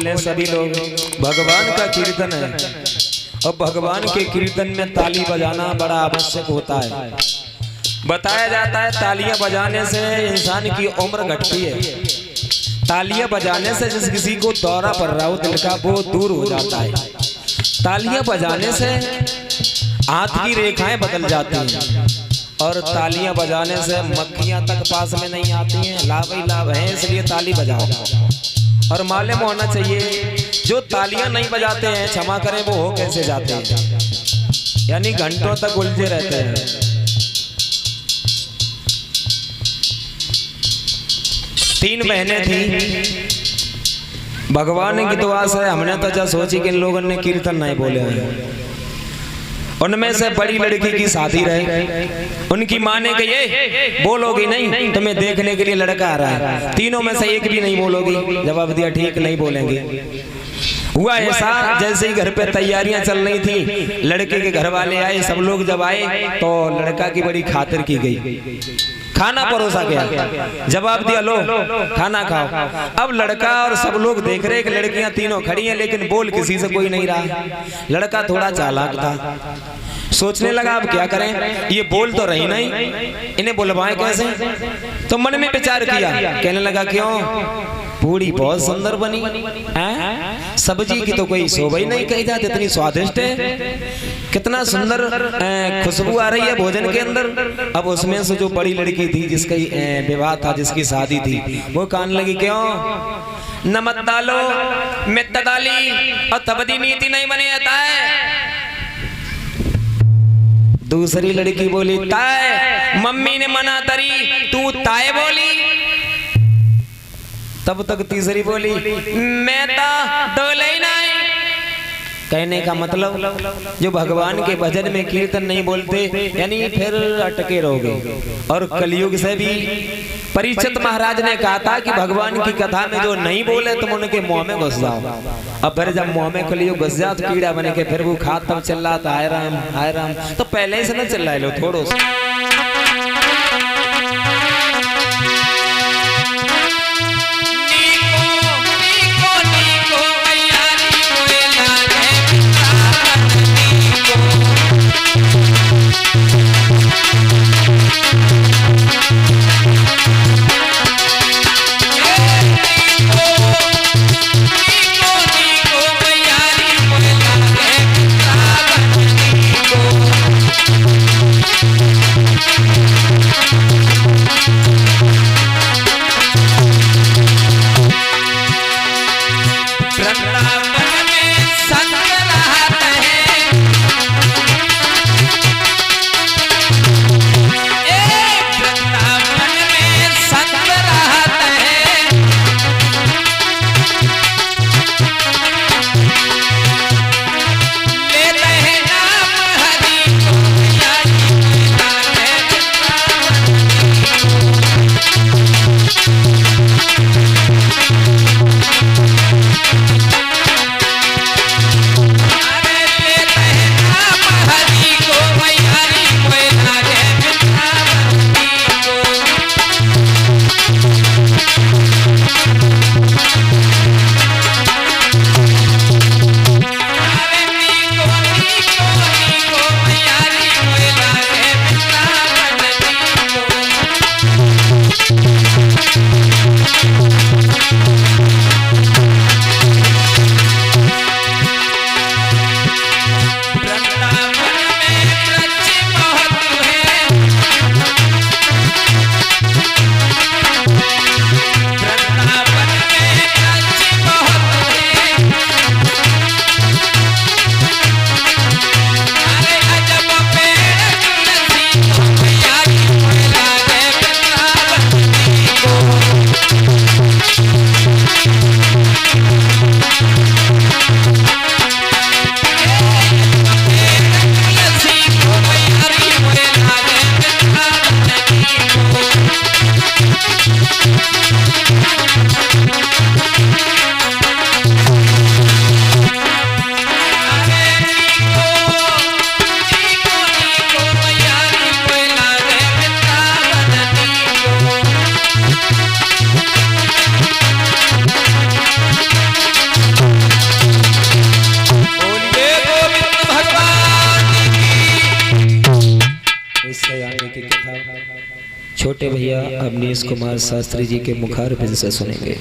बोले सभी लोग भगवान का कीर्तन है और भगवान के कीर्तन में ताली बजाना बड़ा आवश्यक होता है। बताया जाता है तालियां बजाने से इंसान की उम्र घटती है। तालियां बजाने से जिस किसी को दौरा पड़ रहा हो दिल का वो दूर हो जाता है। तालियां बजाने से हाथ की रेखाएं बदल जाती हैं और तालियां बजाने से मक्खियां तक पास में नहीं आती हैं। लाभ ही लाभ है, इसलिए ताली बजाओ। और मालूम होना चाहिए जो तालियां नहीं बजाते हैं क्षमा करें वो हो कैसे जाते हैं, यानी घंटों तक उलझे रहते हैं। तीन बहनें थी, भगवान की दुआ से हमने तो जब सोची कि इन लोगों ने कीर्तन नहीं बोले हैं। उनमें से बड़ी लड़की की शादी रहे, उनकी माँ ने कही बोलोगी नहीं, तुम्हें देखने के लिए लड़का आ रहा है। तीनों में से एक भी नहीं बोलोगी। जवाब दिया ठीक नहीं बोलेंगे। हुआ ऐसा जैसे ही घर पे तैयारियां चल रही थी, लड़के के घर वाले आए। सब लोग जब आए तो लड़का की बड़ी खातिर की गई, खाना परोसा गया। जवाब दिया लो खाना खाओ। अब लड़का और सब लोग देख रहे कि लड़कियां तीनों खड़ी हैं लेकिन बोल किसी से कोई नहीं रहा। लड़का थोड़ा चालाक था, सोचने लगा अब क्या करें, ये बोल तो रही नहीं, इन्हें बुलवाएं कैसे। तो मन में विचार किया, कहने लगा क्यों पूरी बहुत सुंदर बनी है, सब्जी की तो कोई शोभा ही नहीं कही जाती, इतनी स्वादिष्ट है, कितना सुंदर खुशबू आ रही है भोजन के अंदर। अब उसमें से जो बड़ी लड़की थी जिसका विवाह था, जिसकी शादी थी, वो कहने लगी क्यों नमक डालो मिर्च डाली और तबदी नीति नहीं बने आता है। दूसरी लड़की बोली ताए, मम्मी ने मना तरी तू ताए बोली। तब तक तीसरी बोली मैं तो डोले ही नहीं। कहने का मतलब जो भगवान के भजन में कीर्तन नहीं बोलते यानी फिर अटके रहोगे। और कलयुग से भी परीक्षित महाराज ने कहा था कि भगवान की कथा में जो नहीं बोले तुम उनके मुंह में घुस जाओ। अब फिर जब मुंह में कलयुग घुस जाओ तो कीड़ा बने के फिर वो खाद तब चिल्ला था हाय राम हाय राम। तो पहले से न चिल्लाए लो थोड़ो सा। छोटे भैया अवनीश कुमार शास्त्री जी के मुखारबिंद से सुनेंगे।